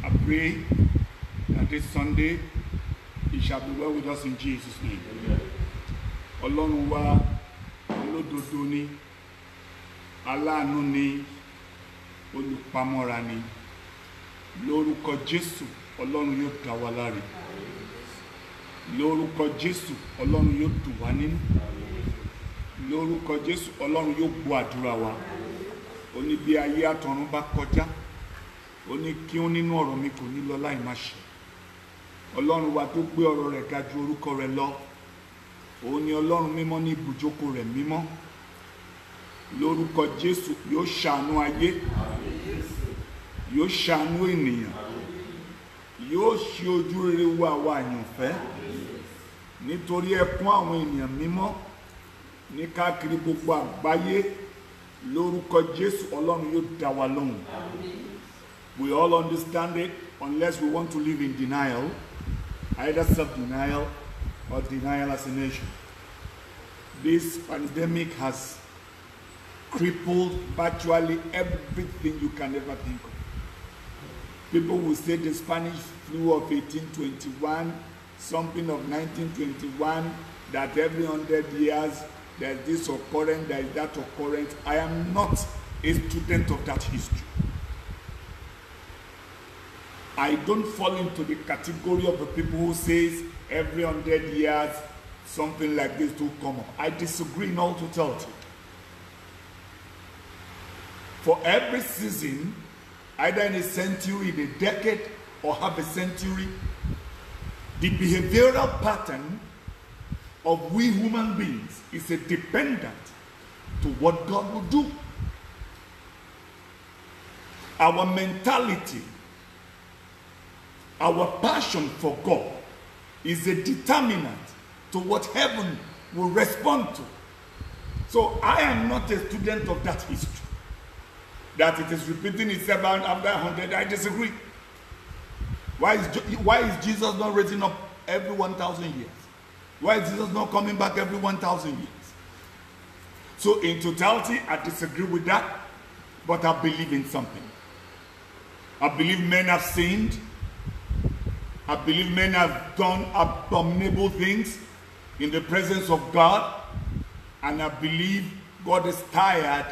I pray that this Sunday it shall be well with us in Jesus' name. Ọlọ́run wa olódodo ni, aláàánú ni, olùpamọ́ra ni. Lórúkọ Jésù, Ọlọ́run yóò dá wa láre. Lórúkọ Jésù, Ọlọ́run yóò dùn wá nínú. Lórúkọ Jésù, Ọlọ́run yóò gbọ́ àdúrà wa. Ó ní bí ayé àtọ̀run bá kọjá, ó ní kí ó nínú ọ̀rọ̀ mi kò ní lọ láì má ṣe. Ọlọ́run wa tó gbé ọ̀rọ̀ rẹ̀ ga ju orúkọ rẹ̀ lọ. Ó ní Ọlọ́run mímọ́ ní ibùjókòó rẹ̀ mímọ́. Lórúkọ Jésù yóò ṣàánú ayé, yóò ṣàánú ènìyàn, yóò ṣí ojú rere wo àwa àyànfẹ́. Nítorí ẹkún àwọn ènìyàn mímọ́ ní káàkiri gbogbo àgbáyé. Lórúkọ Jésù, Ọlọ́run yóò dá wa lóhùn. We all understand it, unless we want to live in denial, either self-denial or denial as a nation. This pandemic has crippled virtually everything you can ever think of. People will say the Spanish flu of 1821, something of 1921, that every 100 years there's this occurrence, there is that occurrence. I am not a student of that history. I don't fall into the category of the people who says every 100 years something like this will come up. I disagree in all totality. For every season, either in a century, in a decade, or half a century, the behavioral pattern of we human beings is a dependent to what God will do. Our mentality, our passion for God is a determinant to what heaven will respond to. So I am not a student of that history. That it is repeating itself after 100, I disagree. Why is Jesus not raising up every 1,000 years? Why is Jesus not coming back every 1,000 years? So in totality, I disagree with that, but I believe in something. I believe men have sinned. I believe men have done abominable things in the presence of God. And I believe God is tired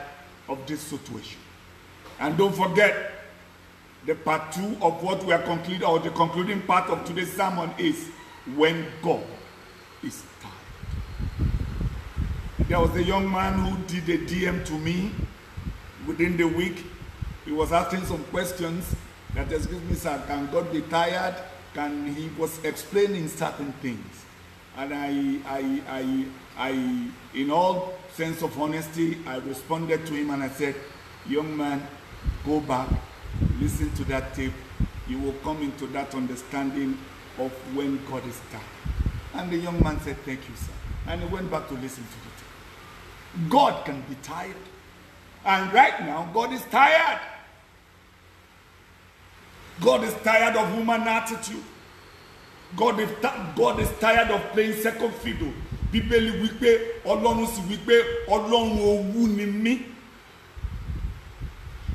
of this situation. And don't forget, the part 2 of what we are concluding, or the concluding part of today's sermon is when God is tired. There was a young man who did a DM to me within the week. He was asking some questions that, excuse me, sir, can God be tired? He was explaining certain things. And I, in all sense of honesty, I responded to him and I said, young man, go back, listen to that tape. You will come into that understanding of when God is tired. And the young man said, thank you, sir. And he went back to listen to the tape. God can be tired. And right now, God is tired. God is tired of human attitude. God is tired of playing second fiddle. Bíbélì wípé Ọlọ́run sì wípé Ọlọ́run owú ni mí.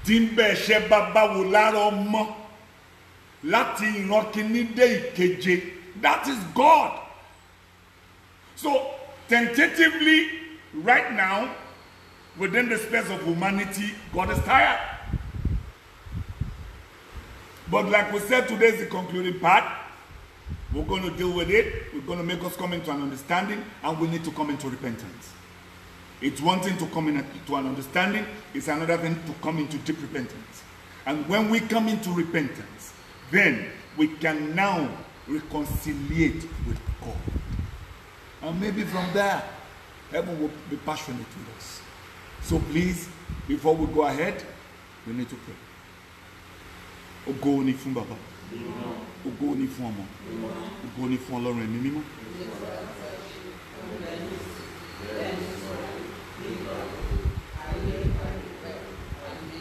Tí ń bẹ̀ ṣe bàbá wò lára ọmọ láti ìran kìíní dé ìkeje. That is God. So tentatively, right now, within the space of humanity, God is tired. But like we said, today is the concluding part. We're going to deal with it. We're going to make us come into an understanding, and we need to come into repentance. It's one thing to come into an understanding. It's another thing to come into deep repentance. And when we come into repentance, then we can now reconciliate with God. And maybe from there, heaven will be passionate with us. So please, before we go ahead, we need to pray. Ògo ni fún Baba. Ògo ni fún Ọmọ. Ògo ni fún Ọlọ́run Ẹ̀mí Mímọ́.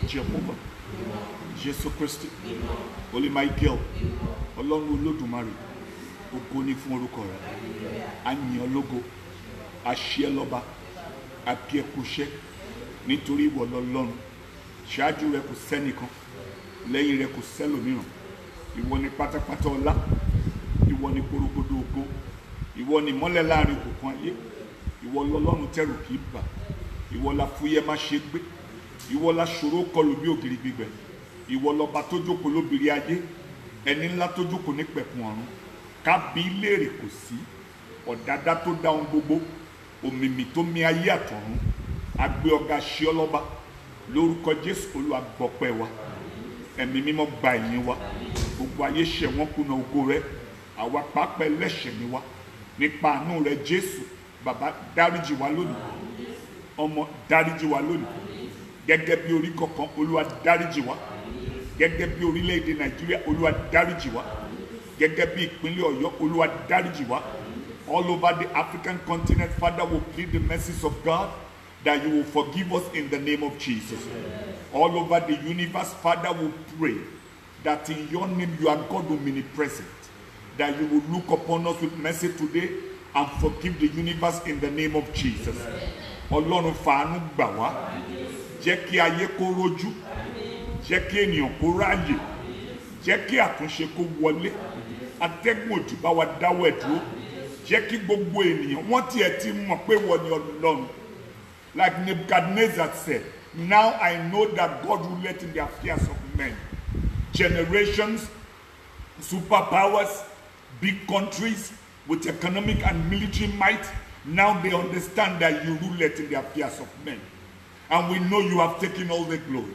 Jehovah, Jesus Christ, Holy Michael, Ọlọ́run Olódùmarè, ògo ni fún orúkọ rẹ̀. A yìn ọ́ lógo, a ṣe ẹ́ lọ́ba, a kí ẹ kú iṣẹ́, nítorí ìwọ lọ́lọ́run. Ṣáájú rẹ kò sẹ́nìkan, lẹ́yìn rẹ kò sẹ́lòmíràn. ìwọ ni pátápátá ọlá, ìwọ ni korogodo ògo, ìwọ ni mọ́lẹ̀ láàrin òkùnkùn ayé, ìwọ lọ́lọ́run tẹ́rù kì í bà, ìwọ la fúyẹ́ má ṣe gbé, ìwọ la ṣòro kọlù bí ògiri gbígbẹ, ìwọ lọba tó jókòó lóbìrí ayé, ẹni ńlá tó jókòó ní pẹ̀kun ọ̀run, kábí léèrè kò sí, ọ̀dádá tó dá ohun gbogbo, òmìmì tó mì ayé àtọ̀run, agbé ọ̀gá ṣe ọlọ́ba, lórúkọ Jésù Olúwa gbọpẹ́ wa, ẹ̀mí mímọ́ gba ìyìn wa, gbogbo ayé ṣẹ̀ wọ́n kùnà ògo rẹ, àwa pàápàá ẹlẹ́ṣẹ̀ ni wa, nípa àánú rẹ Jésù, bàbá dáríjì wa lónìí, ọmọ dáríjì wa lónìí, gẹ́gẹ́ bí orí kọ̀ọ̀kan Olúwa dáríjì wa, gẹ́gẹ́ bí orílẹ̀-èdè Nàìjíríà Olúwa dáríjì wa, gẹ́gẹ́ bí ìpínlẹ̀ Ọ̀yọ́ Olúwa dáríjì wa, all over the African continent, Father, will plead the mercies of God that you will forgive us in the name of Jesus. All over the universe, Father, will pray that in your name you are God omnipresent, that you will look upon us with mercy today and forgive the universe in the name of Jesus. Ọlọ́run fàánú gbà wá, jẹ́ kí ayé kó rojú, jẹ́ kí ènìyàn kó ráyè, jẹ́ kí àtúnṣe kó wọlé, atẹ́gùn òjò bá wa dáwọ́ ẹ̀ dúró, jẹ́ kí gbogbo ènìyàn wọ́n tiẹ̀ ti mọ̀ pé wọ́n ni Ọlọ́run. Like Nebuchadnezzar said, now I know that God ruleth in the affairs of men. Generations, superpowers, big countries with economic and military might, now they understand that you ruleth in the affairs of men. And we know you have taken all the glory.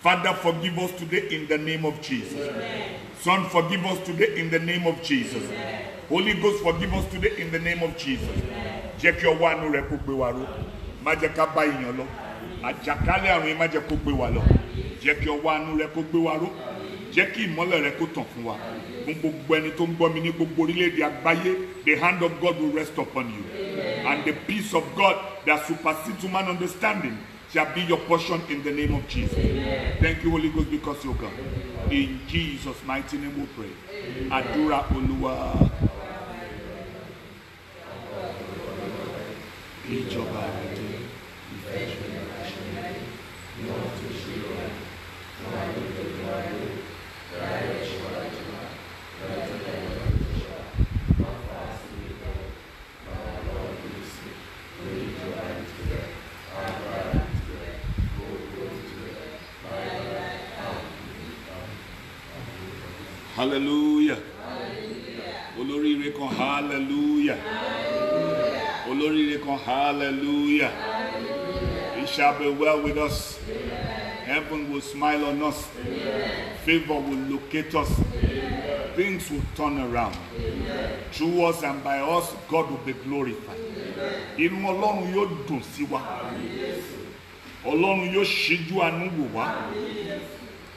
Father, forgive us today in the name of Jesus. Amen. Son, forgive us today in the name of Jesus. Amen. Holy Ghost, forgive us today in the name of Jesus. Jẹ́ kí ọwọ́ àánú rẹ kó gbé wa ró. Má jẹ́ ká bá ìyàn lọ. Àjàkálẹ̀ àrùn yìí má jẹ́ kó gbé wa lọ. Jẹ́ kí ọwọ́ àánú rẹ kó gbé wa ró. Jẹ́ kí ìmọ́lẹ̀ rẹ kó tàn fún wa. Fún gbogbo ẹni tó ń gbọ́ mi ní gbogbo orílẹ̀-èdè àgbáyé, the hand of God will rest upon you. Amen. And the peace of God that supersedes human understanding shall be your portion in the name of Jesus. Amen. Thank you, Holy Ghost, because you're God. In Jesus' mighty name we pray. Àdúrà Olúwa. Ìjọba rẹ̀ dé, ìfẹ́ ìṣẹ̀lẹ̀ àṣẹlẹ̀, ìwọ̀n tó ṣe rẹ̀, àwọn àgbègbè ìwà rẹ̀, ráyè ìṣọ̀rọ̀ ìjọba, ráyè ìjọba ìjọba, máa fà á sí ìgbà, máa lọ́wọ́ ìlú sí, lórí ìjọba ìjọba, àgbára ìjọba, gbogbo ìjọba, báyọ̀ hallelujah. Olóríire kan hallelujah. Olóríire kan hallelujah. It shall be well with us. Heaven will smile on us. Favor will locate us. Things will turn around. Through us and by us, God will be glorified. Inú Ọlọ́run yóò dùn sí wa. Ọlọ́run yóò ṣíjú àánú wò wá.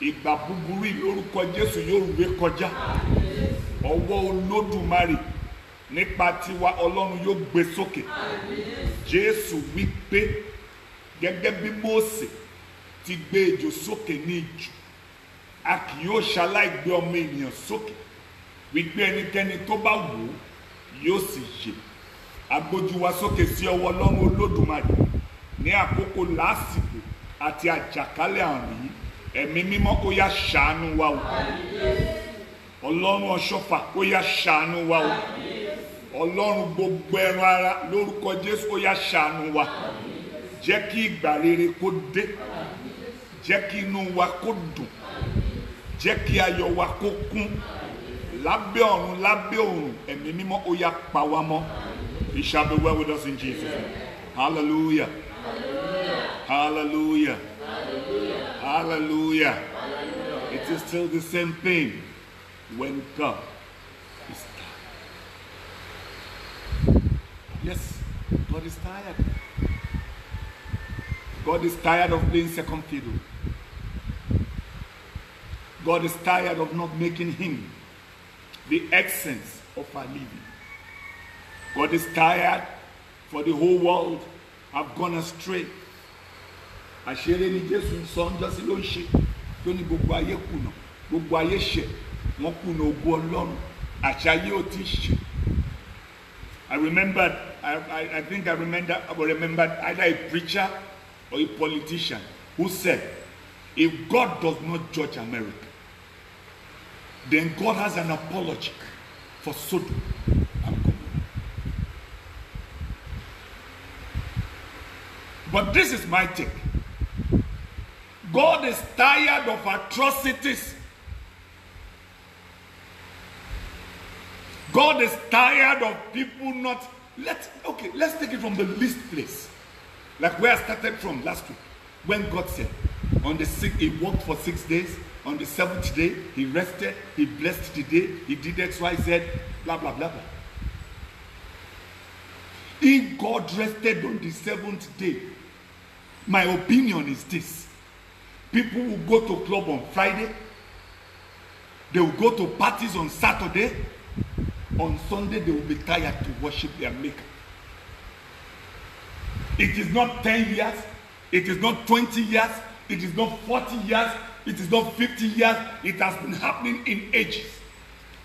Ìgbà búburú lórúkọ Jésù yóò ré kọjá. Ọwọ́ Olódùmarè nípa tiwa Ọlọ́run yóò gbé sókè. Jésù wí pé gẹ́gẹ́ bí Mósè ti gbé ejò sókè ní ijù, a kì yóò ṣaláì gbé ọmọ ènìyàn sókè, wípé ẹnikẹ́ni tó bá wò ó yóò sì yè. Agbójú wa sókè sí ọwọ́ Ọlọ́run Olódùmarè ní àkókò lásìkò àti àjàkálẹ̀ àrùn yìí. Ẹ̀mí mímọ́ ó yá ṣàánú wa o. Ọlọ́run ọ̀ṣọ́fà ó yá ṣàánú wa o. Ọlọ́run gbogbo ẹran ara lórúkọ Jésù ó yá ṣàánú wa. Jẹ́ kí ìgbà rere kó dé. Jẹ́ kí inú wa kó dùn. Jẹ́ kí ayọ̀ wa kó kún. Lábẹ́ ọ̀run lábẹ́ òrùn ẹ̀mí mímọ́ ó yá pa wá mọ́. It shall be well with us in Jesus' name. Hallelujah. Hallelujah. Hallelujah. It is still the same thing when God is tired. Yes, God is tired. God is tired of playing second fiddle. God is tired of not making Him the essence of our living. God is tired for the whole world have gone astray. Àṣírí ni Jésù ń sọ ńjọ́ sí ló ń ṣe tó ní gbogbo ayé kùnà, gbogbo ayé ṣẹ̀, wọ́n kùnà ògo Ọlọ́run, àṣà ayé ò tí ṣe. I remembered either a preacher or a politician who said, if God does not judge America, then God has an apology for Sodom and Gomorrah. But this is my take. God is tired of atrocities. God is tired of people not. Let's take it from the least place. Like where I started from last week. When God said, on the 6th, he worked for 6 days. On the 7th day, he rested. He blessed the day. He did X, Y, Z, blah, blah, blah, blah. If God rested on the 7th day, my opinion is this. People will go to club on Friday. They will go to parties on Saturday. On Sunday, they will be tired to worship their Maker. It is not 10 years. It is not 20 years. It is not 40 years. It is not 50 years. It has been happening in ages.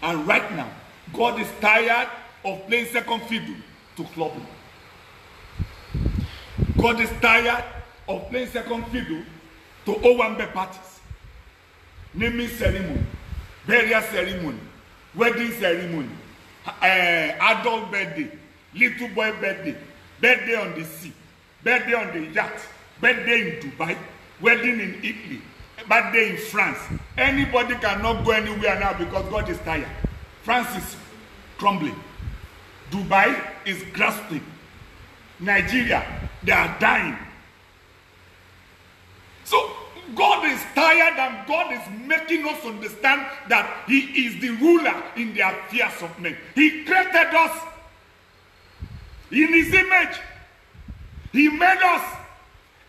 And right now, God is tired of playing second fiddle to clubbing. God is tired of playing second fiddle to Owambe parties. Naming ceremony, burial ceremony, wedding ceremony, adult birthday, little boy birthday, birthday on the sea, birthday on the yacht, birthday in Dubai, wedding in Italy, birthday in France. Anybody cannot go anywhere now because God is tired. France is crumbling. Dubai is grasping. Nigeria, they are dying. So God is tired, and God is making us understand that He is the ruler in the affairs of men. He created us in His image. He made us.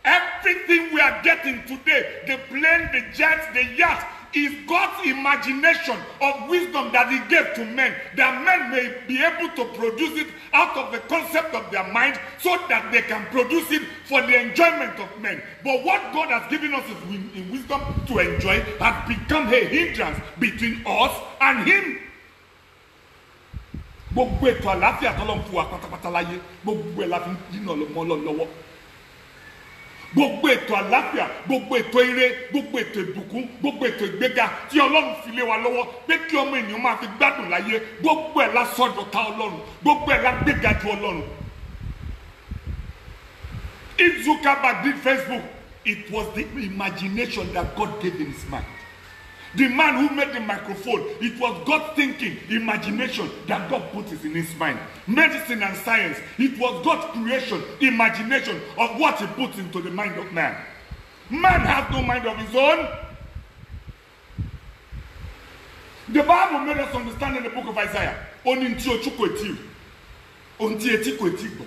Everything we are getting today, the plane, the jets, the yacht, is God's imagination of wisdom that He gave to men, that men may be able to produce it out of the concept of their mind, so that they can produce it for the enjoyment of men. But what God has given us in wisdom to enjoy has become a hindrance between us and Him. Gbogbo ètò àlàáfíà tọ́lọ́run fún wa pátápátá láyé, gbogbo ẹ̀ la fi dínà mọ́ Ọlọ́run lọ́wọ́. Gbogbo ètò àlàáfíà, gbogbo ètò ire, gbogbo ètò ìbùkún, gbogbo ètò ìgbéga tí Ọlọ́run fi lé wa lọ́wọ́ pé kí ọmọ ènìyàn máa fi gbádùn láyé, gbogbo ẹ̀ la sọ̀dọ̀ta Ọlọ́run, gbogbo ẹ̀ la gbéga ju Ọlọ́run. If Zuckerberg did Facebook, it was the imagination that God gave in his mind. The man who made the microphone, it was God thinking, imagination that God put in his mind. Medicine and science, it was God's creation, imagination of what He put into the mind of man. Man has no mind of his own. The Bible made us understand in the book of Isaiah, only eti eti onti eti ko eti gbo,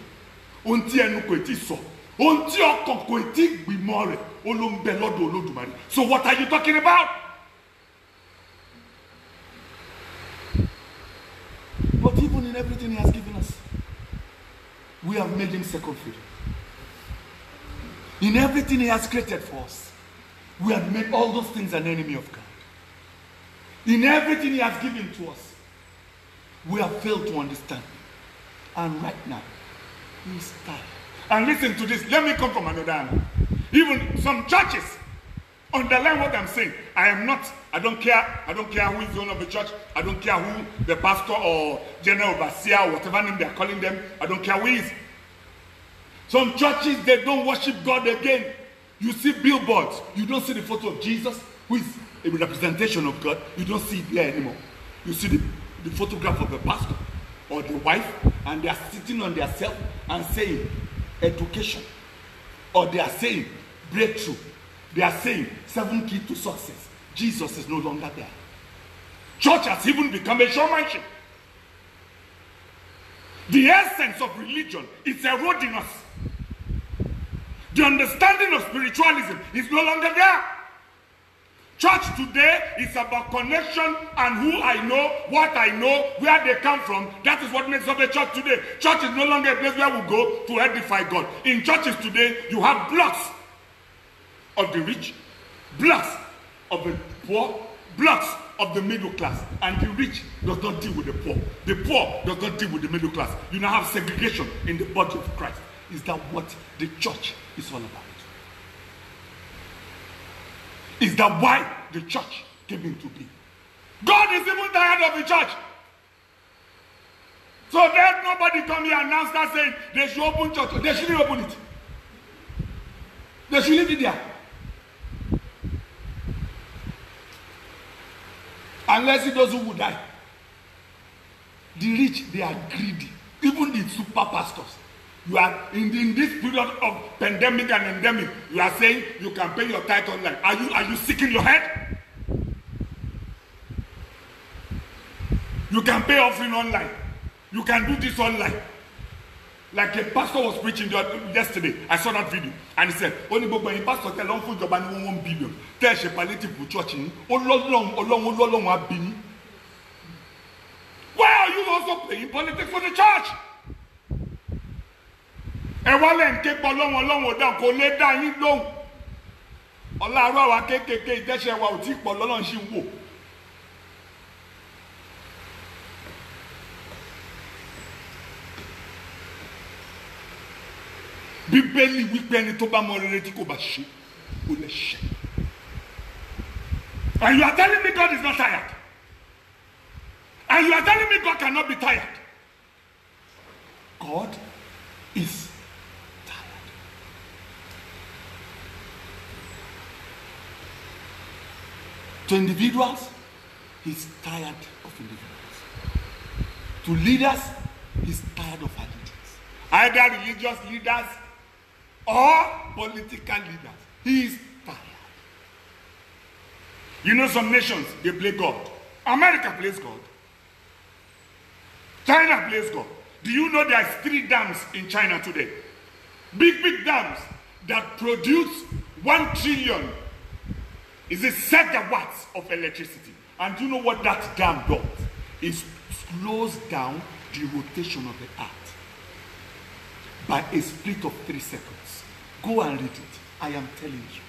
onti enu ko eti so, onti okan ko eti gbimo re, olombe lodo Olodumare. So what are you talking about? But even in everything He has given us, we have made Him second fiddle. In everything He has created for us, we have made all those things an enemy of God. In everything He has given to us, we have failed to understand. And right now, He is tired. And listen to this. Let me come from another angle. Even some churches underline what I'm saying. I don't care who is the owner of the church. I don't care who the pastor or general overseer or whatever name they are calling them. I don't care who he is. Some churches, they don't worship God again. You see billboards. You don't see the photo of Jesus, who is a representation of God. You don't see it there anymore. You see the photograph of the pastor or the wife, and they are sitting on their self and saying education, or they are saying breakthrough. They are saying 7 keys to success. Jesus is no longer there. Church has even become a showmanship. The essence of religion is eroding us. The understanding of spiritualism is no longer there. Church today is about connection and who I know, what I know, where they come from. That is what makes up a church today. Church is no longer a place where we go to edify God. In churches today, you have blocks of the rich, blocks of the poor, blocks of the middle class, and the rich does not deal with the poor. The poor does not deal with the middle class. You now have segregation in the body of Christ. Is that what the church is all about? Is that why the church came into being? God is even tired of the church. So let nobody come here and now start saying they should open church. They shouldn't open it. They should leave it there. Unless it those who would die. The rich, they are greedy. Even the super pastors. You are in this period of pandemic and endemic, you are saying you can pay your tithe online. Are you sick in your head? You can pay offering online. You can do this online. Like a pastor was preaching yesterday. I saw that video. And he said, only when a pastor tell on food job and 1 billion. Tell a palliative for church. Why are you also playing politics for the church? And while I'm keep along down, go lay down in long. Allah wa keke deshe wa uti pololon shi wo. Bíbélì wípé ẹni tó bá mọ rere tí kò bá ṣe ó lè ṣe. And you are telling me God is not tired. And you are telling me God cannot be tired. God is tired. To individuals, he's tired of individuals. To leaders, he's tired of our leaders. Either religious leaders or political leaders. He is tired. You know some nations, they play God. America plays God. China plays God. Do you know there are 3 dams in China today? Big dams that produce 1 trillion is a megawatts of electricity. And do you know what that dam does? It slows down the rotation of the earth by a split of 3 seconds. Go and read it. I am telling you.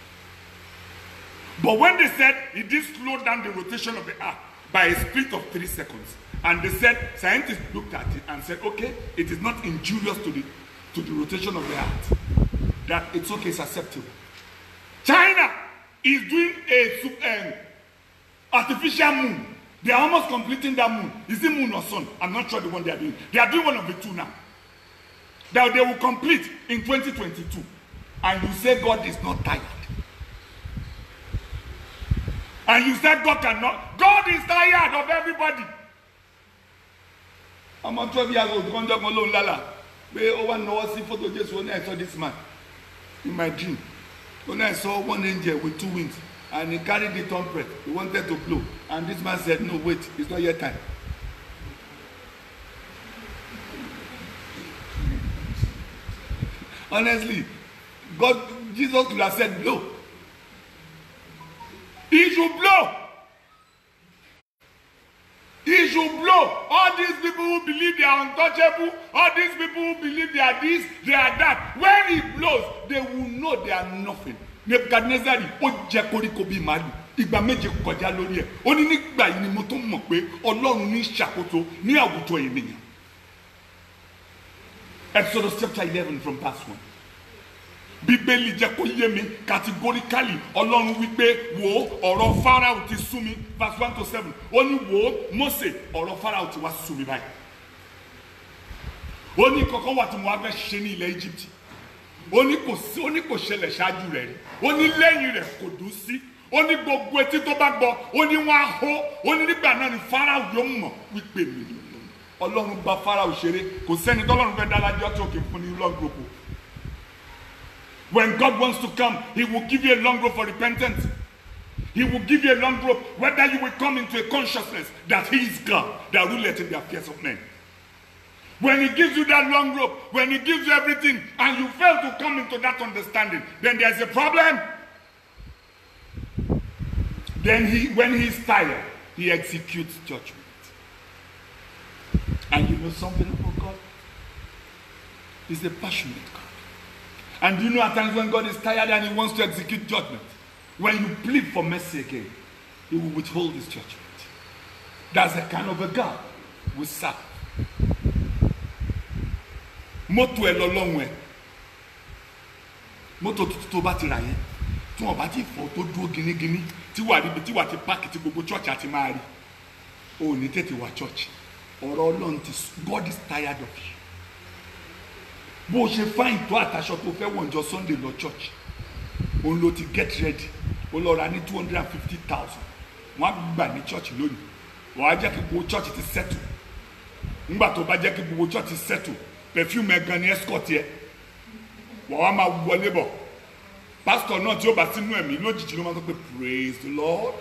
But when they said it did slow down the rotation of the earth by a split of 3 seconds, and they said, scientists looked at it and said, okay, it is not injurious to the rotation of the earth, that it's okay, it's acceptable. China is doing a artificial moon. They are almost completing that moon. Is it moon or sun? I'm not sure the one they are doing. They are doing one of the 2 now. That they will complete in 2022. And you say God is not tired. And you said God cannot. God is tired of everybody. I'm 12 years old. When I saw this man in my dream, when I saw one angel with 2 wings, and he carried the trumpet, he wanted to blow. And this man said, no, wait, it's not yet time. Honestly, Jesus could have said, blow. He should blow. He should blow. All these people who believe they are untouchable, all these people who believe they are this, they are that. When he blows, they will know they are nothing. Nebuchadnezzar, ó jẹ́ koríko bí màálù. Ìgbà méje kọjá lórí ẹ̀. Ó ní nígbà yìí ni mo tó mọ̀ pé Ọlọ́run ní ṣàkóso ní àwùjọ ènìyàn. Exodus chapter 11 from verse 1. Bíbélì jẹ́ kó yé mi categorically Ọlọ́run wípé wò ọ̀rọ̀ Pharaoh ti sú mi verse 1 to 7. Ó ní wò Mósè ọ̀rọ̀ Pharaoh ti wá sú mi báyìí. Ó ní kọ́kọ́ wà tí mo wá fẹ́ ṣe ní ilẹ̀ Egypt. Ó ní kò ṣẹlẹ̀ ṣáájú rẹ̀ rí. Ó ní lẹ́yìn rẹ̀ kò dùn sí. Ó ní gbogbo etí tó bá gbọ́. Ó ní wọ́n á hó. Ó ní nígbà náà ni Pharaoh yóò mọ̀ wípé mi ni Ọlọ́run bá Pharaoh ṣeré. Kò sẹ́ni tọ́lọ́run fẹ́ dálájọ́ tó kì í fún ní long rope. When God wants to come, he will give you a long rope for repentance. He will give you a long rope whether you will come into a consciousness that he is God, that ruleth in the affairs of men. When he gives you that long rope, when he gives you everything, and you fail to come into that understanding, then there's a problem. Then when he is tired, he executes judgment. And you know something about God? He's a passionate God. And do you know at times when God is tired and he wants to execute judgment, when you plead for mercy again, he will withhold his judgment. That's the kind of a God we serve. Mọ́tò ẹ lọ lọ́hùn ẹ. Mọ́tò tó bá ti rà yẹn. Tí wọ́n bá ti fọ́ tó dúró gínígíní. Tí wà ti páàkì tí gbogbo church àti máa rí. o ní tètè wá church. Ọ̀rọ̀ Ọlọ́run ti, God is tired of you. Bó ṣe fáìn tó àtàṣọ tó fẹ́ wọ̀ ǹjọ́ Sunday lọ church, òun ló ti get ready, ó lọ ra ní 250,000 wọ́n á gbà ní church lónìí, wọ́n á jẹ́ kí gbogbo church ti settle. Nígbà tó bá jẹ́ kí gbogbo church ti settle, perfume ẹ̀gan ni escort yẹ, wọ́n á máa wọlé bọ̀. Pastor náà tí ó bá sínú ẹ̀mí lójijì ló máa ń sọ pé praise the Lord.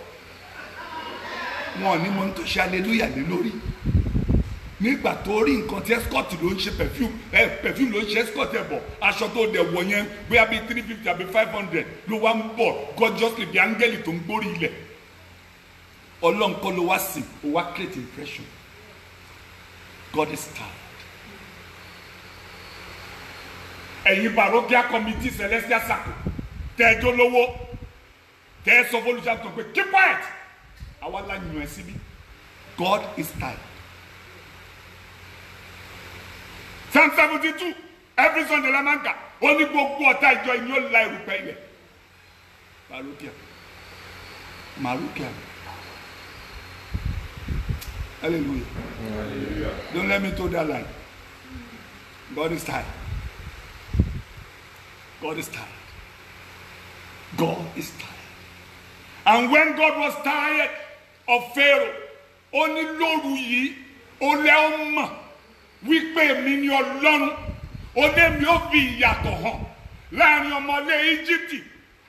Wọn ò ní mọ ní tó ṣe hallelujah lé lórí. Nígbà tó rí nǹkan tí escort ló ń ṣe perfume ló ń ṣe escort ẹ̀ bọ̀, aṣọ tó dẹ̀ wọ̀ yẹn bóyá bíi 350 àbí 500 ló wá ń bọ̀ gorgeously bí áńgẹ́lì tó ń gbórí ilẹ̀. Ọlọ́run kọ́ ló wá sìn, ó wá create impression. God is tired. Ẹ̀yin parochial committee Celestial Circle tẹ́ ẹ jólówó tẹ́ ẹ sọ fólúṣà tó pé keep quiet. Àwa la yàn ẹ́ síbí. God is tired. Psalm 72 every Sunday la máa ń kà, ó ní gbogbo ọ̀tá ìjọ yìí ó la erùpẹ̀ ilẹ̀. Parochial. Hallelujah. Hallelujah. Don't let me toe that line. God is tired. God is tired. God is tired. And when God was tired of Pharaoh, ó ní lóru yìí ó lẹ́ ó mọ̀ wípé mi ni Ọlọ́run, ó ní mi ó fi ìyàtọ̀ hàn láàrin ọmọlé Íjíbítì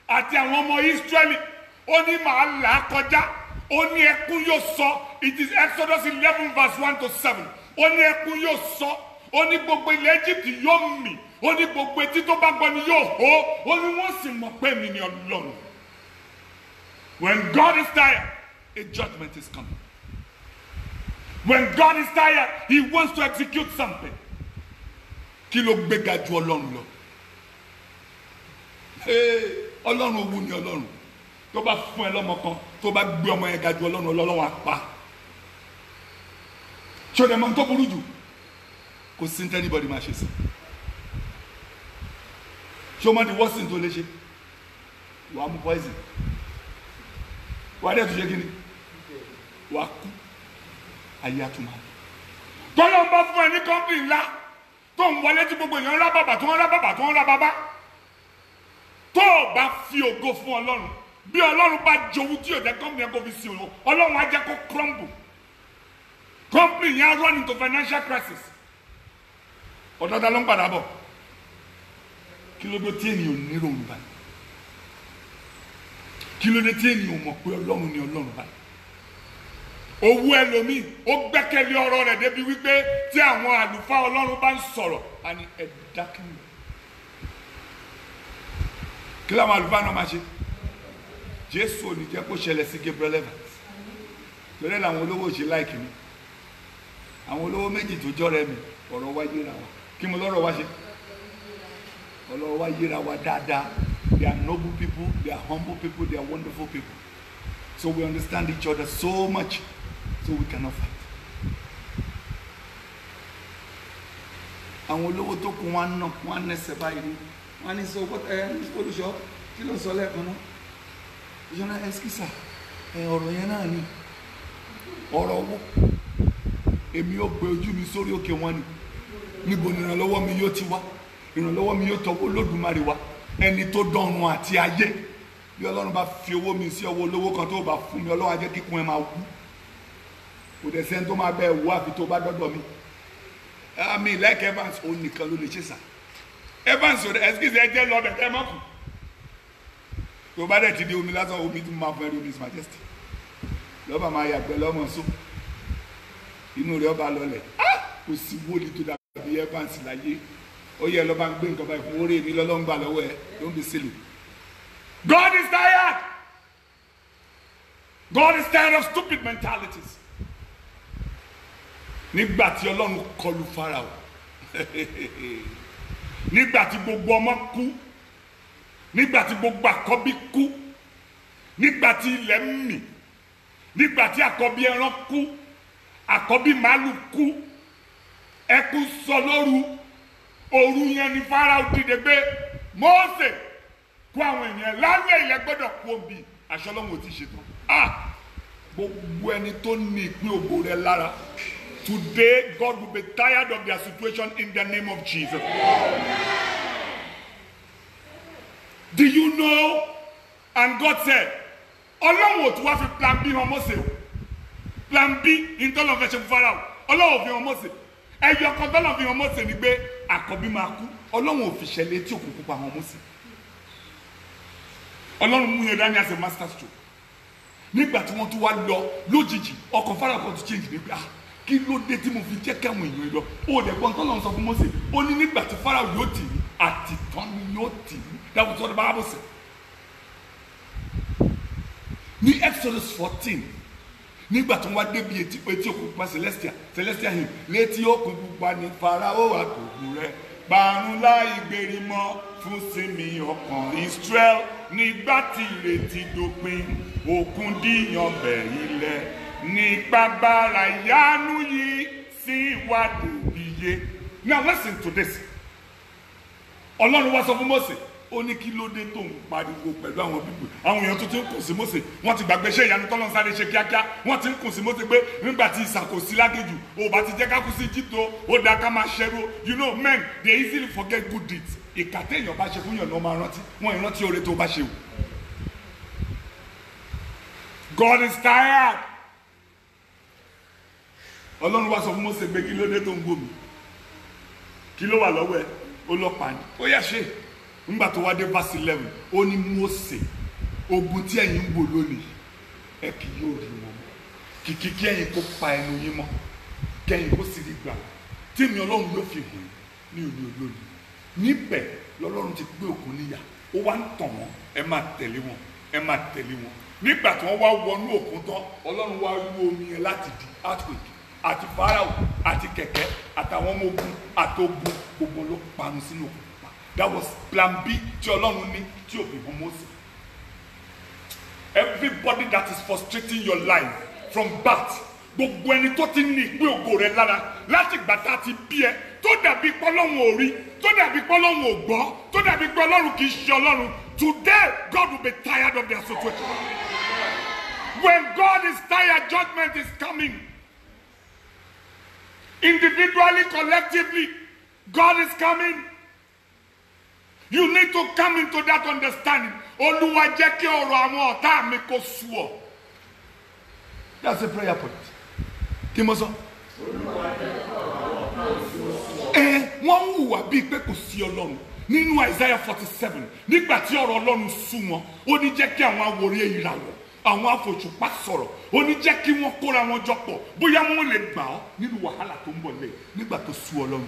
àti àwọn ọmọ Ísírẹ́lì, ó ní màá là á kọjá, ó ní ẹkún yóò sọ. It is Exodus 11 verse 1 to 7. Ó ní ẹkún yóò sọ, ó ní gbogbo ilẹ̀ Íjíbítì yóò mì, ó ní gbogbo etí tó bá gbọ́ ni yóò hó, ó ní wọ́n sì mọ̀ pé mi ni Ọlọ́run. When God is tired, a judgment is coming. When God is tired, he wants to execute something. Kí ló gbéga ju Ọlọ́run lọ? Ọlọ́run owó ni Ọlọ́run. Tó bá fún ẹ lọ́mọ kan, tó bá gbé ọmọ yẹn ga ju Ọlọ́run, Ọlọ́run á pa. Ṣé o dẹ̀ mọ̀ tó burú jù? Kò sí ní anybody máa ṣe sí. Ṣé o mọ̀ the worst thing tó lè ṣe? Wàá mú poison. Wàá dẹ̀ tún ṣe kí ni? Wàá kú. Ayé àtúmọ̀. Tọ́lọ́ ń bá fún ẹ ní kọ́ńpì ńlá tó ń wọlé tí gbogbo èèyàn ń rá bàbà tó ń rá bàbà tó ń rá bàbá. Tó o bá fi ògo fún Ọlọ́run, bí Ọlọ́run bá jowú tí òjẹ́ kọ́ńpì yẹn kò fi sí òun, Ọlọ́run á jẹ́ kó crumble. Kọ́ńpì yẹn á run into financial crisis. Ọ̀dọ́dá ló ń padà bọ̀. Kí ló dé tí ènìyàn ò ní ròhùn báyìí? Kí ló dé tí ènìyàn ò mọ̀ pé Ọlọ́run ni Ọlọ́run báyìí? Owó ẹlòmíì ó gbẹ́kẹ̀lé ọ̀rọ̀ rẹ̀ débi wípé tí àwọn àlùfáà Ọlọ́run bá ń sọ̀rọ̀ á ní ẹ dákẹ́. Kí làwọn àlùfáà náà máa ṣe? Jésù ò ní jẹ́ kó ṣẹlẹ̀ sí Gabriel Evans. Lórí làwọn olówó ṣe láìkì mi. Àwọn olówó méjì tó jọ́rẹ́ mi ọ̀rọ̀ wá yéra wa. Kí mo lọ́rọ̀ wá ṣe? Ọ̀rọ̀ wá yéra wa dáadáa. They are noble people, they are humble people, they are wonderful people. So we understand each other so much. So we cannot fight. Àwọn olówó tó kún wọn náà wọn nẹsẹ̀ báyìí wọn ní sọ olùṣọ́ kí ló sọ lẹ́ẹ̀kan náà ìṣọ́nà ẹ̀skísà ọ̀rọ̀ yẹn náà ni ọ̀rọ̀ owó èmi ó gbé ojú mi sórí òkè wọn ni níbo ni ìrànlọ́wọ́ mi yóò ti wá? Ìrànlọ́wọ́ mi yóò tọwọ́ Olódùmarè wá, ẹni tó dọ̀run àti ayé. Bí Ọlọ́run bá fi owó mi sí ọwọ́ olówó kan tó bá fún mi, Ọlọ́run á jẹ́ kíkún ẹ máa wú. Kò dẹ̀ sẹ́ni tó máa bẹ́ẹ̀ wú àfi tó bá dọ́dọ̀ mi. Àmì like Evans òun nìkan ló lè ṣe sà. Evans ò dẹ̀ ẹ̀sìkìsì ẹ jẹ́ lọ́bẹ̀ kẹ́ ẹ má kù. Tó bá dẹ̀ ti di omi lásán, omi tí mo máa fún ẹ lómi His Majesty. Lọ́ba máa yàgbẹ́ lọ́mọ só. Inú rẹ̀ ọba lọlẹ̀. Kò sí wóli tó dàbí Evans láyé. Ó yẹ lọ́ba ń gbé nǹkan báyìí fún orí mi lọ́lọ́ngbà lọ́wọ́ ẹ. Don't be silly. God is tired. God is tired of stupid mentalities. Nígbà tí Ọlọ́run kọlù Fáráò, nígbà tí gbogbo ọmọ kú, nígbà tí gbogbo àkọ́bí kú, nígbà tí ilẹ̀ ń mì, nígbà tí àkọ́bí ẹran kú, àkọ́bí màálù kú, ẹkún sọ lóru, òru yẹn ni Fáráò dìde gbé Mósè kó àwọn èèyàn lálẹ́ ilẹ̀ gbọ́dọ̀ kú òbí aṣọ Ọlọ́run ò tí ì ṣetán. gbogbo ẹni tó ní ìpín ògo rẹ lára. Today, God will be tired of their situation in the name of Jesus. Do you know? And God said, Ọlọ́run ò tún wá fi plan B hàn Mósè o. Plan B ìtọ́lọ̀ fẹ́ ṣe fún Fáráò. Ọlọ́run ò fi hàn Mósè. Ẹyọ kan tọ́lọ̀ fi hàn Mósè ni pé àkọ́bí máa kú. Ọlọ́run ò fi ṣẹlẹ̀ etí òkun pupa hàn Mósè. Ọlọ́run mú yẹn dání as a master stroke. Nígbà tí wọ́n tún wá lọ lójijì, ọkàn Fáráò kan tún change níbi kí ló dé tí mo fi jẹ́ kí àwọn èèyàn lọ. Ó dẹ̀ gbọ́n tọ́lọ̀ sọ fún Mósè. Ó ní nígbà tí Fáráò yóò tì í, àtìtàn ni yóò tì í. That was what the Bible said. Ní Exodus 14 nígbà tí wọ́n wá débi etí òkun pupa celestial hymn létí òkun pupa ní Fáráò àtòkù rẹ̀ parun láì gbérí mọ́ fún sinmi ọkàn Israel nígbà tí ìrètí dópin òkun díyan bẹ̀ ilẹ̀ nípa gbára ìyanu yìí sí ìwádìí iye. Now listen to this. Ọlọ́run wá sọ fún Mósè. Ó ní kí ló dé tó ń pariwo pẹ̀lú àwọn bíbù àwọn èèyàn tó ti ń kùn sí Mósè wọ́n ti gbàgbé iṣẹ́ ìyanu tọ́lọ́run sáré ṣe kíákíá wọ́n ti ń kùn sí Mósè pé nígbà tí ìṣàkóso lágéjù ò bá ti jẹ́ ká kú sí Íjíbítì ó dáa ká máa ṣẹ́rú. You know, men they easily forget good deeds. Ìkà téèyàn bá ṣe fún yàn náà máa rántí wọ́n ìrántí oore tó bá ṣe wò. God is tired. Ọlọ́run wá sọ fún Mósè pé kí ló dé tó ń gbó mi kí ló wà lọ́wọ́ ẹ ó lọ́pàá ni ó yá ṣe. Nígbà tó wá dé verse 11 ó ní Mósè ogun tí ẹ̀yin ń wò lónìí ẹ kì yóò rí wọn kìkì kí ẹ̀yin kó pa ẹnu yín mọ́ kẹ́yin kó sì rí gbà tí mi Ọlọ́run ló fi hàn ní òní olónìí. Níbẹ̀ lọ́lọ́run ti gbé òkun níyà ó wá ń tàn wọ́n ẹ máa tẹ̀lé wọn ẹ máa tẹ̀lé wọn. Nígbà tí wọ́n wá wọnú òkun tán Ọlọ́run wá rú omi yẹn láti di earthquake àti Fáráò àti kẹ̀kẹ́ àtàwọn ọmọ ogun àtogun gbogbo ló parun sínú òkun. That was plan B tí Ọlọ́run ní tí ò fi hàn Mósè. Everybody that is frustrating your life from birth, gbogbo ẹni tó ti ní ìpín ògo rẹ lára láti ìgbà tá a ti bí ẹ tó dàbí pé Ọlọ́run ò rí tó dàbí pé Ọlọ́run ò gbọ́ tó dàbí pé Ọlọ́run kì í ṣe Ọlọ́run. Today God will be tired of their situation. When God is tired, judgment is coming. Individually, collectively, God is coming. You need to come into that understanding. Olúwa jẹ́ kí ọ̀rọ̀ àwọn ọ̀tá mi kó sú ọ. That's a prayer point. Kí mo sọ? Olúwa jẹ́ kí ọ̀rọ̀ àwọn ọ̀tá mi kó sú ọ. Wọ́n ń hùwà bíi pé kò sí Ọlọ́run. Nínú Isaiah 47, nígbà tí ọ̀rọ̀ Ọlọ́run sú wọn, ó ní jẹ́ kí àwọn awòrè ìràwọ̀, àwọn afòṣùpá sọ̀rọ̀, ó ní jẹ́ kí wọ́n kóra wọn jọ pọ̀, bóyá wọ́n lè gbà ọ́ nínú wàhálà tó ń bọ̀ lẹ́yìn nígbà tó sú Ọlọ́run.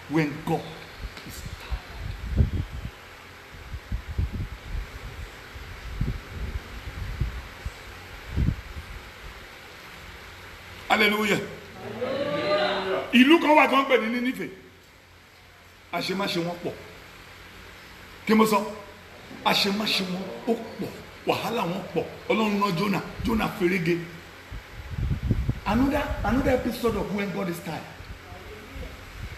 When God is tired. Hallelujah. Ìlú kan wà tó ń pè ní Nínífè. Àṣemáṣe wọn pọ̀. Kí mo sọ? Àṣemáṣe wọn ó pọ̀. Wàhálà wọn pọ̀. Ọlọ́run rán Jonah ferege. Another episode of when God is tired.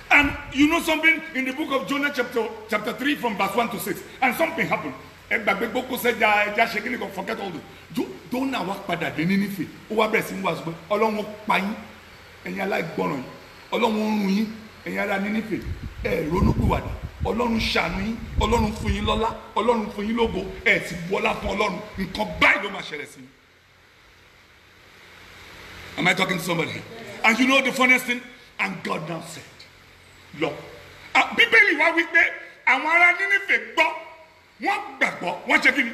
And you know something in the book of Jonah chapter 3 from verse 1 to 6. And something happened. Forget all this. Jonah wá padà dé Nínífè. Ó wá bẹ̀rẹ̀ sí ní wàásù pé Ọlọ́run pa yín. Ẹ̀yin aláìgbọràn yín. Ọlọ́run run yín. Ẹ̀yin ará Nínífè. Ẹ ronúpìwàdà. Ọlọ́run ṣàánú yín. Ọlọ́run fún yín lọ́lá. Ọlọ́run fún yín lógo. Ẹ sì bu ọlá fún Ọlọ́run. Nǹkan báyìí ló máa ṣẹlẹ̀ sí. Am I talking to somebody? And you know the funniest thing? And God now said, Lord. Bíbélì wá wí pé àwọn ará Nínífè gbọ́. Wọ́n gbàgbọ́. Wọ́n ṣe kí ni?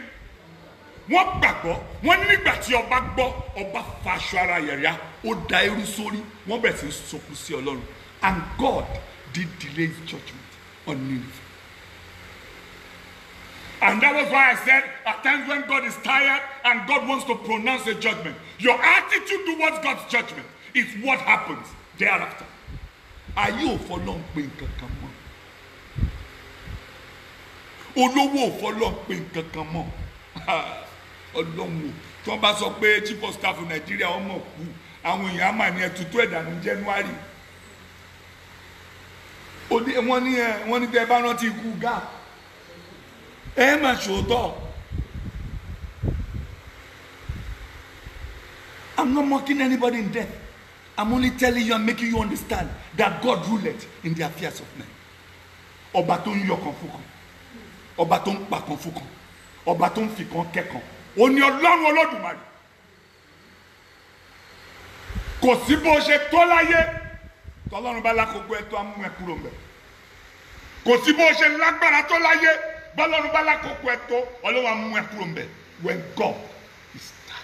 Wọ́n gbàgbọ́. Wọ́n ní nígbà tí ọba gbọ́, ọba fa aṣọ ara yẹ̀yà, ó da eérú sórí. Wọ́n bẹ̀rẹ̀ sí sọkún sí Ọlọ́run. And God did delay his judgment on Nineveh. And that was why I said at times when God is tired and God wants to pronounce a judgment, your attitude towards God's judgment is what happens thereafter. Ayé ò fọlọ́n pé nǹkan kan mọ́. Olówó ò fọlọ́n pé nǹkan kan mọ́. Ọlọ́run tí wọ́n bá sọ pé chief of staff Nàìjíríà ọmọ kú àwọn èèyàn á mà ní ẹtùtù ẹ̀dánù January. Wọ́n ní tẹ́ bá rántí ikú gáà. Ẹ mà ṣòótọ́. I'm not mocking anybody in death. I'm only telling you and making you understand that God ruleth in the affairs of men. Ọba tó ń yọ kan fún kan. Ọba tó ń pa kan fún kan. Ọba tó ń fi kan kẹ́kan. Ó ní Ọlọ́run Olódùmarè. Kò sí bó ṣe tó láyé. Tọ́lọ́run bá lákòókò ẹ̀ tó á mú ẹ kúrò ńbẹ̀. Kò sí bó ṣe lágbára tó láyé. Bọ́lọ́run bá lákòókò ẹ̀ tó Ọlọ́run á mú ẹ kúrò ńbẹ̀. When God is tired.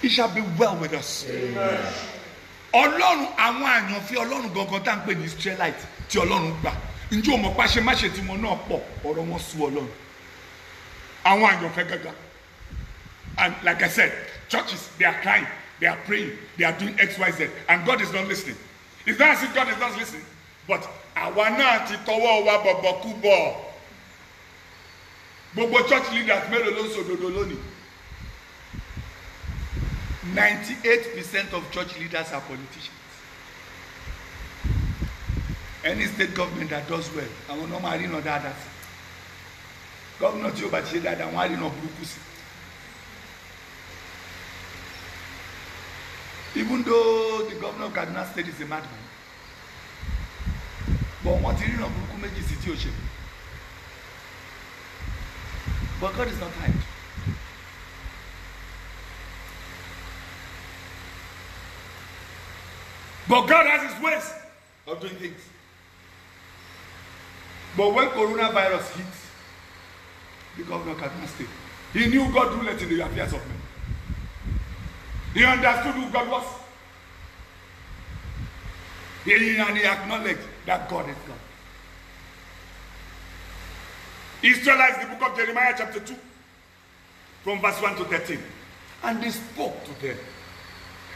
It shall be well with us. Amen. Ọlọ́run àwọn àyànfẹ́ Ọlọ́run gangan tá à ń pè ní Israelite tí Ọlọ́run gbà. Ǹjẹ́ o mọ̀ páṣẹ máṣe tí wọn náà pọ̀ ọ̀rọ̀ wọn sú Ọlọ́run. Àwọn àyànfẹ́ gángan. And like I said, churches, they are crying, they are praying, they are doing X, Y, Z, and God is not listening. It's not as if God is not listening, but àwa náà ti tọwọ́ wa bọ̀bọ̀ kú bọ̀. Gbogbo church leaders mélòó ló ń sòdodo lónìí? 98% of church leaders are politicians. Any state government that does well, àwọn náà máa rí iná dáadáa sí. Gómìnà tí ó bá ti ṣe dáadáa, wọ́n á rí iná burúkú sí. Even though the governor of Kaduna State is a madman, but wọ́n ti rí iná burúkú méjì sí tí ó ṣe. But God is not tired. But God has his ways of doing things. But when coronavirus hit the governor of Kaduna State, he knew God ruled in the affairs of men. He understood who God was. And he acknowledged that God is God. Israelites, the book of Jeremiah chapter 2, from verse 1 to 13. And they spoke to them.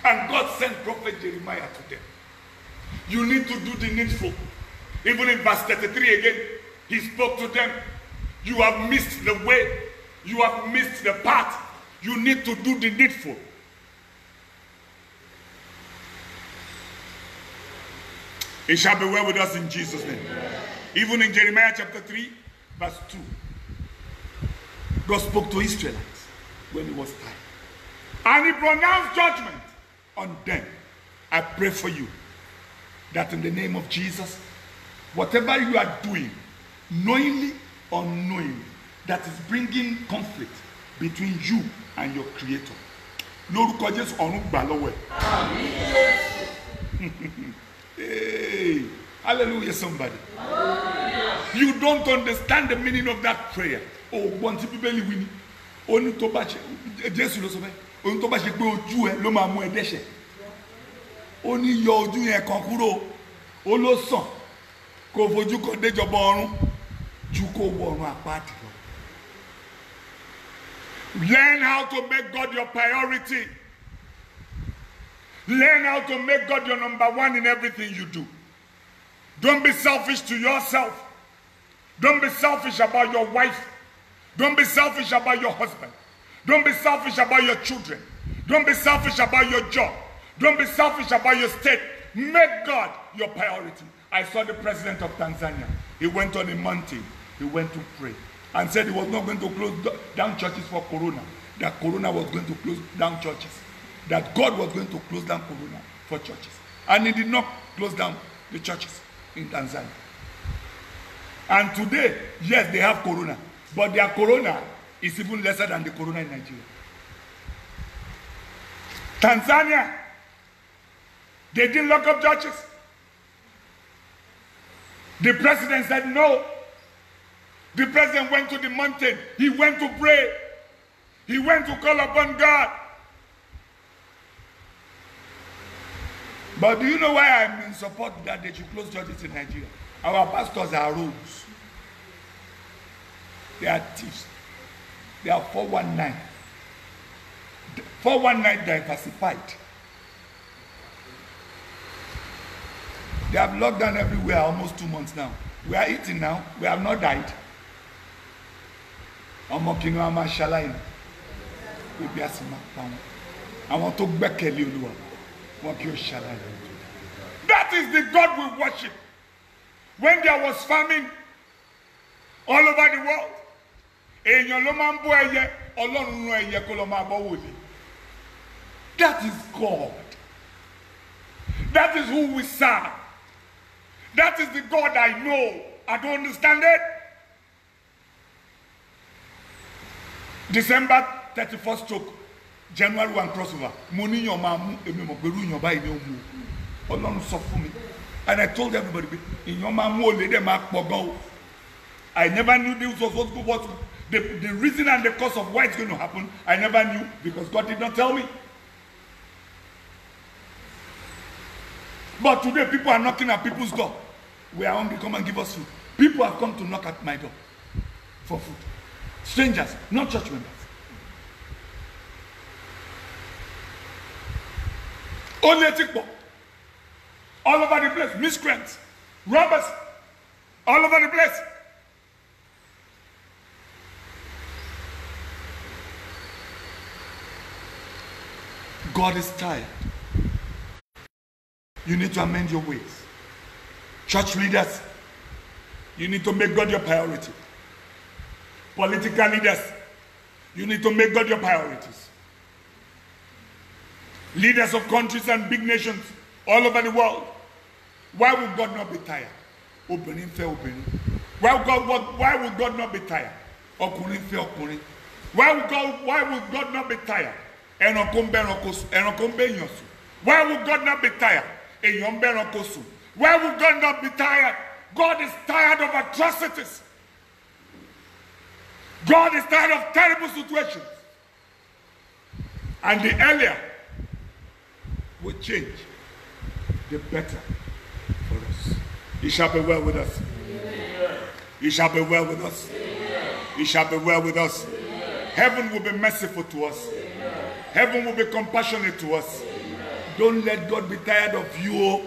And God sent prophet Jeremiah to them. You need to do the needful. Even in verse 33 again, he spoke to them. You have missed the way. You have missed the path. You need to do the needful. It shall be well with us in Jesus' name. Even in Jeremiah chapter 3, verse 2, God spoke to Israelites when he was tired. And he pronounced judgment on them. I pray for you that in the name of Jesus, whatever you are doing, knowingly or unknowingly, that is bringing conflict between you and your Creator. Lórúkọ Jésù ọ̀run gbà lọ́wọ́ ẹ̀. Hey, hallelujah, somebody. You don't understand the meaning of that prayer. Oh, one tí Bíbélì wí ni. Ó ní tó bá ṣe Jésù ló sọ bẹ́ẹ̀. Ó ní tó bá ṣe pé ojú ẹ ló máa mú ẹ dẹ́ṣẹ̀. Ó ní yọ ojú yẹn kan kúrò. Ó ló sàn kó fojú kan déjọba ọ̀run ju kó wọ ọ̀run àpáàdì lọ. Learn how to make God your priority. Learn how to make God your number one in everything you do. Don't be selfish to yourself. Don't be selfish about your wife. Don't be selfish about your husband. Don't be selfish about your children. Don't be selfish about your job. Don't be selfish about your state. Make God your priority. I saw the president of Tanzania. He went on a mountain. He went to pray and said he was not going to close down churches for Corona. That Corona was going to close down churches. That God was going to close down Corona for churches. And he did not close down the churches in Tanzania. And today, yes, they have Corona. But their Corona is even lesser than the Corona in Nigeria. Tanzania, they didn't lock up churches. The president said no. The president went to the mountain. He went to pray. He went to call upon God. But do you know why I'm in support that they should close churches in Nigeria? Our pastors are rogues. They are thieves. They are 419. 419 diversified. They have locked down everywhere almost 2 months now. We are eating now. We have not died. That is the God we worship. When there was famine all over the world, èèyàn ló máa ń bọ́ ẹyẹ Ọlọ́run rán ẹyẹ kó lọ máa bọ́ wòlíì. That is God. That is who we serve. That is the God I know. I don't understand it. December 31st stroke, January 1 crossover. Mo ní yan máa mú èmi mọ̀ pé irú yan báyìí ni ó mú. Ọlọ́run sọ fún mi. And I told everybody, yan máa mú olè dẹ̀ máa pọ̀ gan o. I never knew this was what the reason and the cause of why it's going to happen. I never knew because God did not tell me. But today people are knocking at people's door. We are hungry, come and give us food. People have come to knock at my door for food. Strangers, not church members. Only people. All over the place. Miscreants. Robbers. All over the place. God is tired. You need to amend your ways. Church leaders, you need to make God your priority. Political leaders, you need to make God your priorities. Leaders of countries and big nations all over the world, why would God not be tired? Why would God not be tired? Why would God not be tired? Why would God not be tired? Why would God not be tired? God is tired of atrocities. God is tired of terrible situations. And the earlier we change, the better for us. It shall be well with us. It shall be well with us. It shall be well with us. Heaven will be merciful to us. Heaven will be compassionate to us. Don't let God be tired of you.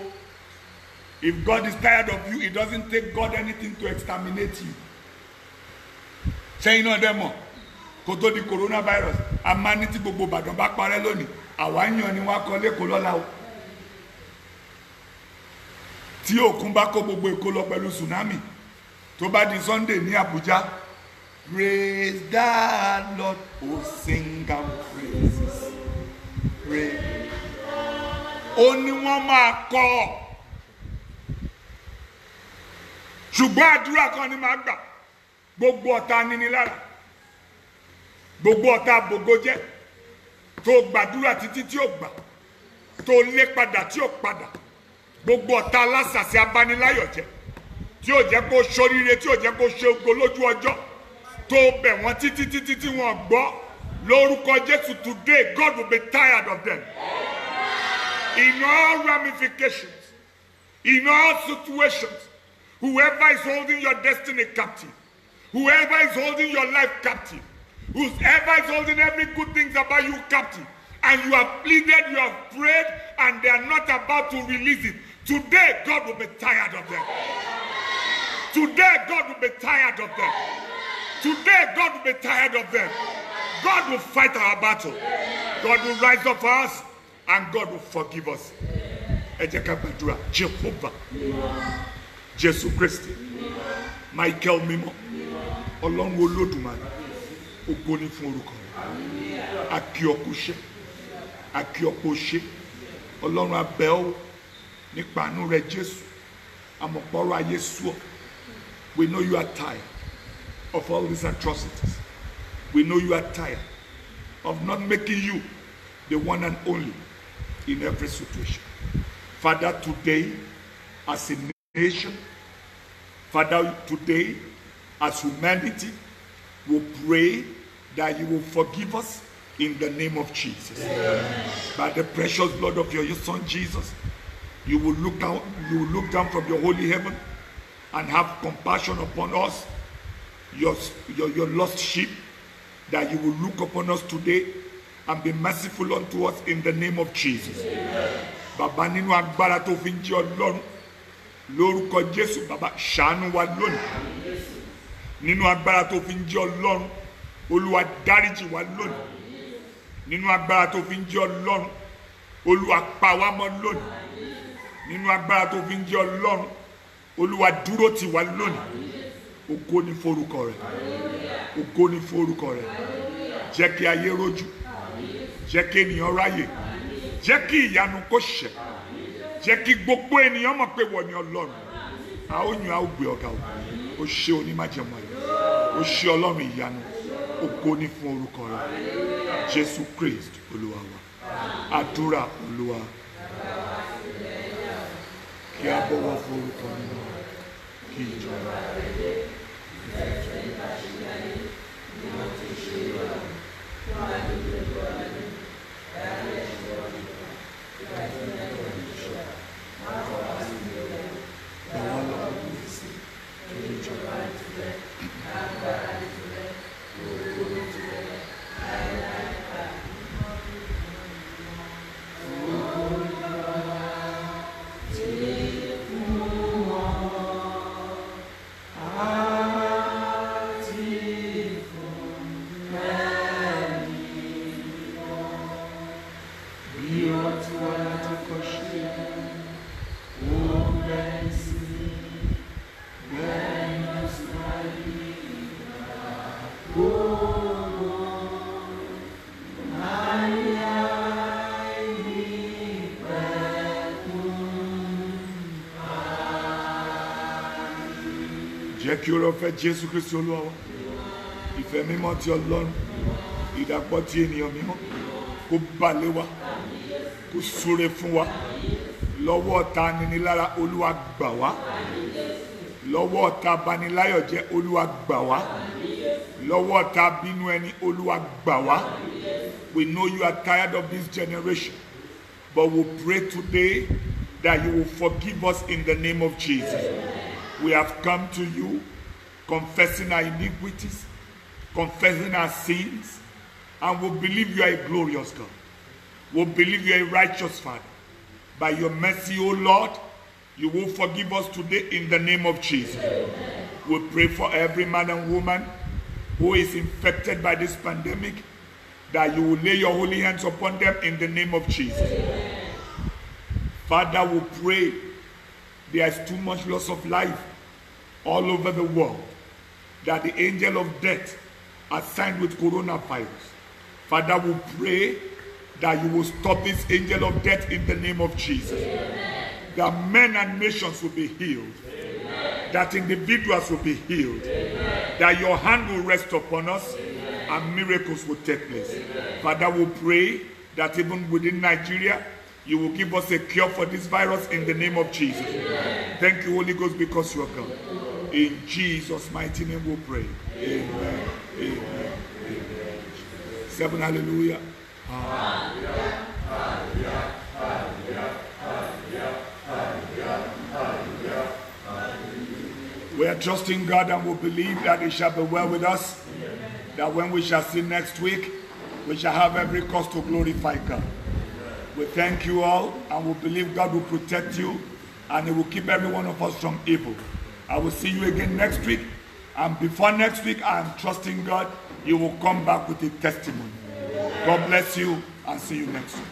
If God is tired of you, it doesn't take God anything to exterminate you. Say, you know, demo. Koto di coronavirus. Amaniti gbogbo Ìbàdàn bá parẹ́ lónìí. Àwa yan ni wọ́n kọ́ lÉkòó lọ́la o. Tí òkun bá kó gbogbo Èkó lọ pẹ̀lú tsunami. Tó bá di Sunday ní Abuja. Praise the Lord. Oh, sing and praises. Praise. Ó ní wọ́n máa kọ́. Ṣùgbọ́n àdúrà kan ni máa gbà. Gbogbo ọ̀tá níní lára. Gbogbo ọ̀tá gbogbo jẹ́. Tó gbàdúrà títí tí ó gbà. Tó lé padà tí ó padà. Gbogbo ọ̀tá alásàsí abániláyọ̀ jẹ́. Tí ó jẹ́ kó ṣoríire, tí ó jẹ́ kó ṣe ògo lójú ọjọ́. Tó bẹ̀ wọ́n títí tí wọ́n gbọ́. Lórúkọ Jésù, today God will be tired of them. In all ramifications, in all situations, whoever is holding your destiny captive, whoever is holding your life captive, whoever is holding every good thing about you captive, and you have pleaded, you have prayed, and they are not about to release it, today God will be tired of them. Today God will be tired of them. Today God will be tired of them. God will fight our battle. God will rise up for us, and God will forgive us. Jehovah, Jesus Christ, Michael Mimo, Ọlọ́run Olódùmarè, ògo ni fún orúkọ rẹ̀. Akíọkúṣẹ́, akíọkúṣẹ́, Ọlọ́run abẹ́ ọ́ nípa àánú rẹ̀ Jésù, àmọ̀pọ̀rọ̀ ayé sú ọ. We know you are tired of all these atrocities. We know you are tired of not making you the one and only in every situation. Father, today, as a nation, Father, today, as humanity, we pray that you will forgive us in the name of Jesus. Amen. By the precious blood of your Son Jesus, you will look down from your holy heaven and have compassion upon us, your lost sheep, that you will look upon us today and be merciful unto us in the name of Jesus. Baba nínú agbára tó fi ń jẹ́ Ọlọ́run, lórúkọ Jésù, Baba ṣàánú wa lónìí. Nínú agbára tó fi ń jẹ́ Ọlọ́run, Olúwa dáríjì wa lónìí. Nínú agbára tó fi ń jẹ́ Ọlọ́run, Olúwa pa wá mọ́ lónìí. Nínú agbára tó fi ń jẹ́ Ọlọ́run, Olúwa dúró tì wá lónìí. Ògo ni forúkọ rẹ̀. Ògo ni forúkọ rẹ̀. jẹ́ kí ayé rojú, jẹ́ kí ènìyàn ráyè, jẹ́ kí ìyanu kó ṣẹ, jẹ́ kí gbogbo ènìyàn mọ̀ pé wọ́n ni Ọlọ́run. A ó yìn, a ó gbé ọ̀gá o. Ó ṣe onímájẹ̀mú ayọ̀, ó ṣe Ọlọ́run ìyanu, ògo ni fún orúkọ rẹ̀. Jésù Kristi Olúwa wa. Àdúrà Olúwa. Kí a bọ̀wọ̀ fún orúkọ nínú kí ìjọba. Jẹ́ kí oore ọ̀fẹ́ Jésù Kristi Olúwa wa, ìfẹ́ mímọ́ ti Ọlọ́run, ìdàpọ̀ ti ènìyàn mímọ́ kó bà lé wa, kó súre fún wa. Lọ́wọ́ ọ̀tá aninilára Olúwa gbà wá, lọ́wọ́ ọ̀tá abaniláyọ̀jẹ́ Olúwa gbà wá, lọ́wọ́ ọ̀tá bínú ẹni Olúwa gbà wá. We know you are tired of this generation, but we pray today that you will forgive us in the name of Jesus. We have come to you confessing our iniquities, confessing our sins, and we believe you are a glorious God. We believe you are a righteous Father. By your mercy, O Lord, you will forgive us today in the name of Jesus. We pray for every man and woman who is infected by this pandemic, that you will lay your holy hands upon them in the name of Jesus. Father, we pray there is too much loss of life all over the world, that the angel of death assigned with coronavirus. Father, we pray that you will stop this angel of death in the name of Jesus. Amen. That men and nations will be healed. Amen. That individuals will be healed. Amen. That your hand will rest upon us. Amen. And miracles will take place. Amen. Father, we pray that even within Nigeria, you will give us a cure for this virus in the name of Jesus. Amen. Thank you, Holy Ghost, because you are come. In Jesus' mighty name we pray. Amen. Amen. Amen. 7 hallelujah. Hallelujah. Hallelujah. Hallelujah. Hallelujah. Hallelujah. Hallelujah. We are trusting God and we believe that it shall be well with us. That when we shall see next week, we shall have every cause to glorify God. We thank you all and we believe God will protect you and He will keep every one of us from evil. I will see you again next week. And before next week, I am trusting God, you will come back with a testimony. God bless you and see you next week.